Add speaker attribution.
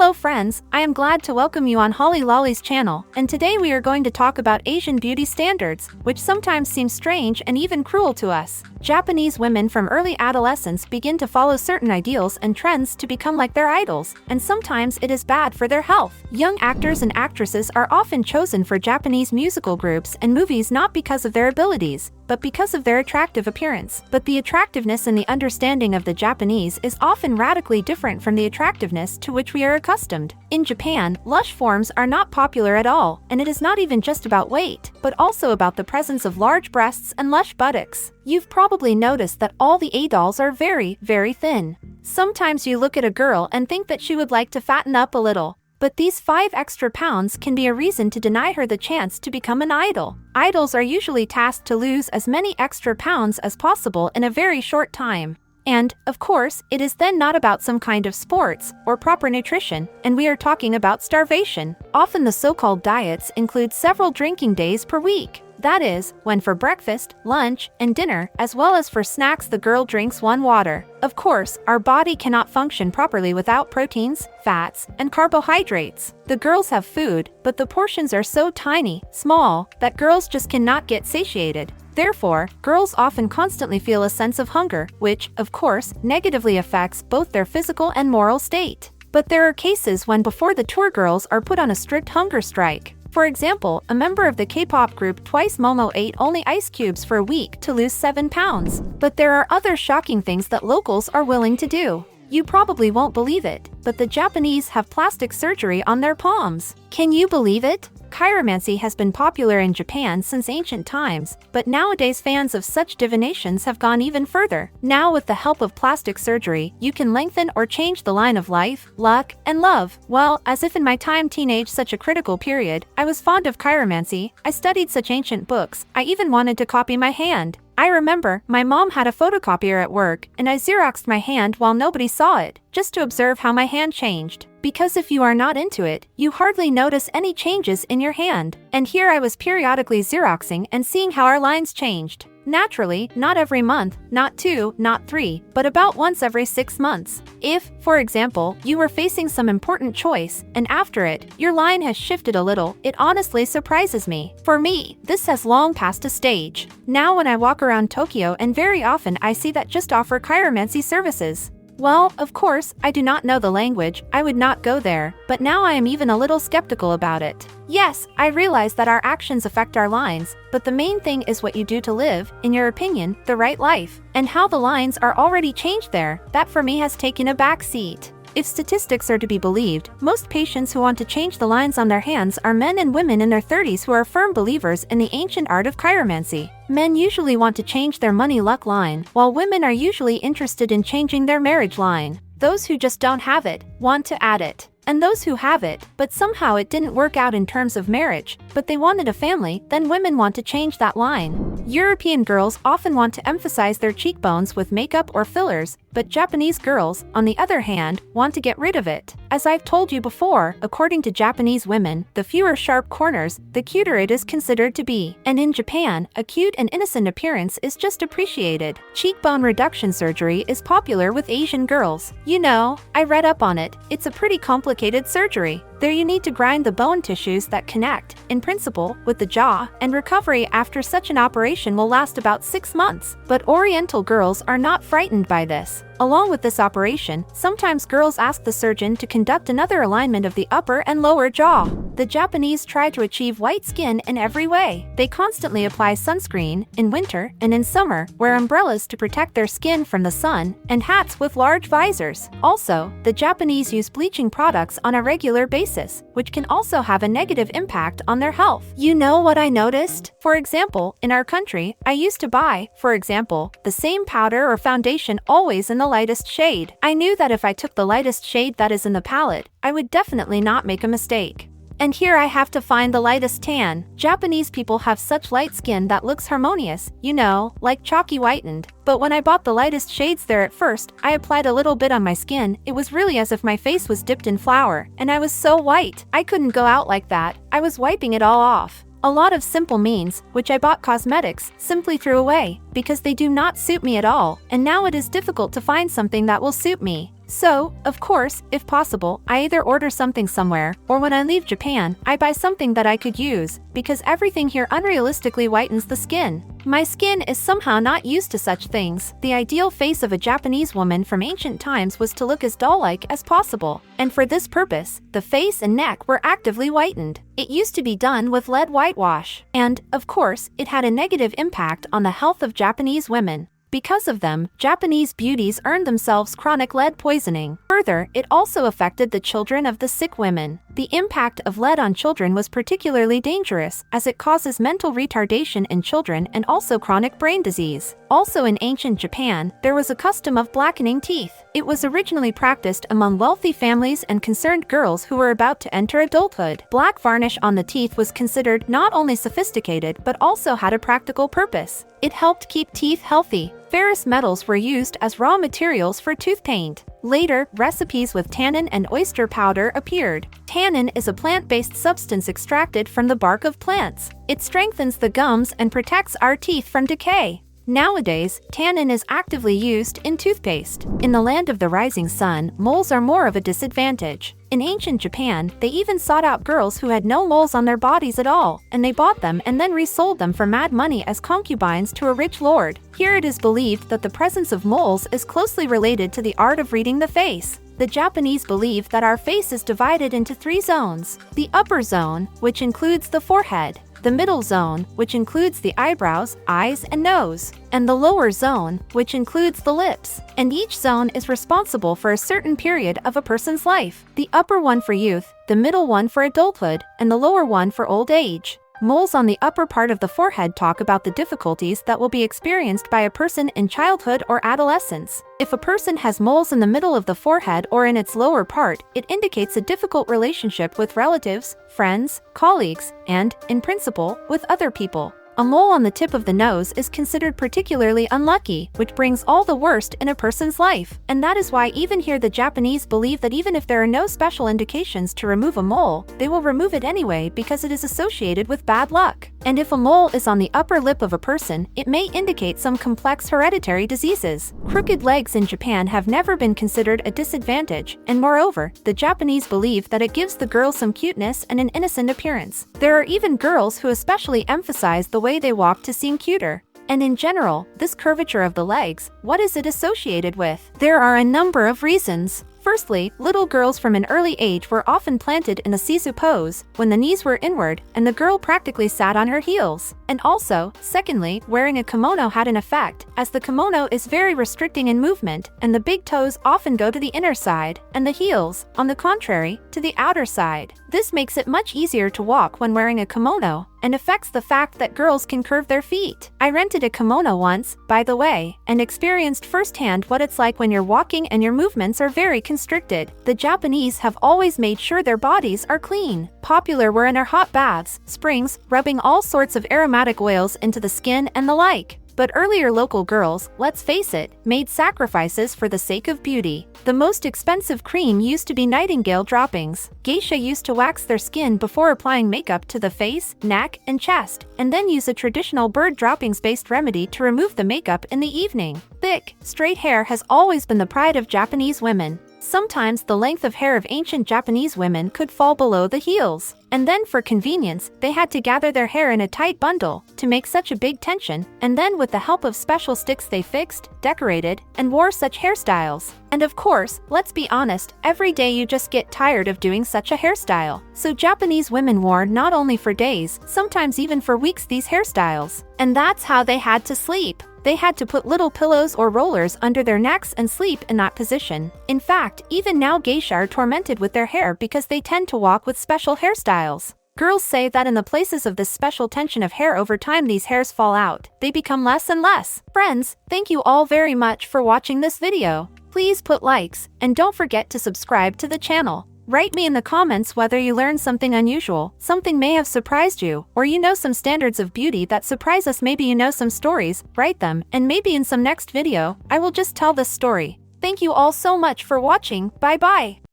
Speaker 1: Hello friends, I am glad to welcome you on Holly Lolly's channel, and today we are going to talk about Asian beauty standards, which sometimes seem strange and even cruel to us. Japanese women from early adolescence begin to follow certain ideals and trends to become like their idols, and sometimes it is bad for their health. Young actors and actresses are often chosen for Japanese musical groups and movies not because of their abilities, but because of their attractive appearance. But the attractiveness and the understanding of the Japanese is often radically different from the attractiveness to which we are accustomed. In Japan, lush forms are not popular at all, and it is not even just about weight, but also about the presence of large breasts and lush buttocks. You've probably noticed that all the A-dolls are very, very thin. Sometimes you look at a girl and think that she would like to fatten up a little. But these 5 extra pounds can be a reason to deny her the chance to become an idol. Idols are usually tasked to lose as many extra pounds as possible in a very short time. And, of course, it is then not about some kind of sports or proper nutrition, and we are talking about starvation. Often the so-called diets include several drinking days per week. That is, when for breakfast, lunch, and dinner, as well as for snacks the girl drinks 1 water. Of course, our body cannot function properly without proteins, fats, and carbohydrates. The girls have food, but the portions are so tiny, small, that girls just cannot get satiated. Therefore, girls often constantly feel a sense of hunger, which, of course, negatively affects both their physical and moral state. But there are cases when before the tour girls are put on a strict hunger strike. For example, a member of the K-pop group Twice Momo ate only ice cubes for a week to lose 7 pounds. But there are other shocking things that locals are willing to do. You probably won't believe it, but the Japanese have plastic surgery on their palms. Can you believe it? Chiromancy has been popular in Japan since ancient times, but nowadays fans of such divinations have gone even further. Now with the help of plastic surgery, you can lengthen or change the line of life, luck, and love. Well, as if in my time teenage such a critical period, I was fond of chiromancy, I studied such ancient books, I even wanted to copy my hand. I remember, my mom had a photocopier at work, and I Xeroxed my hand while nobody saw it, just to observe how my hand changed. Because if you are not into it, you hardly notice any changes in your hand. And here I was periodically Xeroxing and seeing how our lines changed. Naturally, not every month, not 2, not 3, but about once every 6 months. If, for example, you were facing some important choice, and after it, your line has shifted a little, it honestly surprises me. For me, this has long passed a stage. Now when I walk around Tokyo, and very often I see that just offer chiromancy services. Well, of course, I do not know the language, I would not go there, but now I am even a little skeptical about it. Yes, I realize that our actions affect our lines, but the main thing is what you do to live, in your opinion, the right life. And how the lines are already changed there, that for me has taken a back seat. If statistics are to be believed, most patients who want to change the lines on their hands are men and women in their 30s who are firm believers in the ancient art of chiromancy. Men usually want to change their money luck line, while women are usually interested in changing their marriage line. Those who just don't have it, want to add it. And those who have it, but somehow it didn't work out in terms of marriage, but they wanted a family, then women want to change that line. European girls often want to emphasize their cheekbones with makeup or fillers, but Japanese girls, on the other hand, want to get rid of it. As I've told you before, according to Japanese women, the fewer sharp corners, the cuter it is considered to be. And in Japan, a cute and innocent appearance is just appreciated. Cheekbone reduction surgery is popular with Asian girls. You know, I read up on it, it's a pretty complicated surgery. There you need to grind the bone tissues that connect, in principle, with the jaw, and recovery after such an operation will last about 6 months. But Oriental girls are not frightened by this. Along with this operation, sometimes girls ask the surgeon to conduct another alignment of the upper and lower jaw. The Japanese try to achieve white skin in every way. They constantly apply sunscreen, in winter, and in summer, wear umbrellas to protect their skin from the sun, and hats with large visors. Also, the Japanese use bleaching products on a regular basis, which can also have a negative impact on their health. You know what I noticed? For example, in our country, I used to buy, for example, the same powder or foundation always in the lightest shade. I knew that if I took the lightest shade that is in the palette, I would definitely not make a mistake. And here I have to find the lightest tan. Japanese people have such light skin that looks harmonious, you know, like chalky whitened. But when I bought the lightest shades there at first, I applied a little bit on my skin. It was really as if my face was dipped in flour, and I was so white. I couldn't go out like that. I was wiping it all off. A lot of simple means, which I bought cosmetics, simply threw away, because they do not suit me at all, and now it is difficult to find something that will suit me. So, of course, if possible, I either order something somewhere, or when I leave Japan, I buy something that I could use, because everything here unrealistically whitens the skin. My skin is somehow not used to such things. The ideal face of a Japanese woman from ancient times was to look as doll-like as possible, and for this purpose, the face and neck were actively whitened. It used to be done with lead whitewash, and, of course, it had a negative impact on the health of Japanese women. Because of them, Japanese beauties earned themselves chronic lead poisoning. Further, it also affected the children of the sick women. The impact of lead on children was particularly dangerous, as it causes mental retardation in children and also chronic brain disease. Also in ancient Japan, there was a custom of blackening teeth. It was originally practiced among wealthy families and concerned girls who were about to enter adulthood. Black varnish on the teeth was considered not only sophisticated but also had a practical purpose. It helped keep teeth healthy. Ferrous metals were used as raw materials for tooth paint. Later, recipes with tannin and oyster powder appeared. Tannin is a plant-based substance extracted from the bark of plants. It strengthens the gums and protects our teeth from decay. Nowadays, tannin is actively used in toothpaste. In the land of the rising sun, moles are more of a disadvantage. In ancient Japan, they even sought out girls who had no moles on their bodies at all, and they bought them and then resold them for mad money as concubines to a rich lord. Here it is believed that the presence of moles is closely related to the art of reading the face. The Japanese believe that our face is divided into 3 zones. The upper zone, which includes the forehead, the middle zone, which includes the eyebrows, eyes, and nose, and the lower zone, which includes the lips. And each zone is responsible for a certain period of a person's life. The upper one for youth, the middle one for adulthood, and the lower one for old age. Moles on the upper part of the forehead talk about the difficulties that will be experienced by a person in childhood or adolescence. If a person has moles in the middle of the forehead or in its lower part, it indicates a difficult relationship with relatives, friends, colleagues, and, in principle, with other people. A mole on the tip of the nose is considered particularly unlucky, which brings all the worst in a person's life. And that is why even here the Japanese believe that even if there are no special indications to remove a mole, they will remove it anyway because it is associated with bad luck. And if a mole is on the upper lip of a person, it may indicate some complex hereditary diseases. Crooked legs in Japan have never been considered a disadvantage, and moreover, the Japanese believe that it gives the girl some cuteness and an innocent appearance. There are even girls who especially emphasize the way they walk to seem cuter. And in general, this curvature of the legs, what is it associated with? There are a number of reasons. Firstly, little girls from an early age were often planted in the sisu pose, when the knees were inward and the girl practically sat on her heels. And also, secondly, wearing a kimono had an effect, as the kimono is very restricting in movement, and the big toes often go to the inner side, and the heels, on the contrary, to the outer side. This makes it much easier to walk when wearing a kimono, and affects the fact that girls can curve their feet. I rented a kimono once, by the way, and experienced firsthand what it's like when you're walking and your movements are very constricted. The Japanese have always made sure their bodies are clean. Popular were in our hot baths, springs, rubbing all sorts of aromatic oils into the skin and the like. But earlier local girls, let's face it, made sacrifices for the sake of beauty. The most expensive cream used to be nightingale droppings. Geisha used to wax their skin before applying makeup to the face, neck, and chest, and then use a traditional bird droppings-based remedy to remove the makeup in the evening. Thick, straight hair has always been the pride of Japanese women. Sometimes the length of hair of ancient Japanese women could fall below the heels. And then for convenience, they had to gather their hair in a tight bundle to make such a big tension, and then with the help of special sticks they fixed, decorated, and wore such hairstyles. And of course, let's be honest, every day you just get tired of doing such a hairstyle. So Japanese women wore not only for days, sometimes even for weeks these hairstyles. And that's how they had to sleep. They had to put little pillows or rollers under their necks and sleep in that position. In fact, even now geisha are tormented with their hair because they tend to walk with special hairstyles. Girls say that in the places of this special tension of hair over time these hairs fall out. They become less and less. Friends, thank you all very much for watching this video. Please put likes, and don't forget to subscribe to the channel. Write me in the comments whether you learned something unusual, something may have surprised you, or you know some standards of beauty that surprise us. Maybe you know some stories, write them, and maybe in some next video, I will just tell this story. Thank you all so much for watching, bye bye.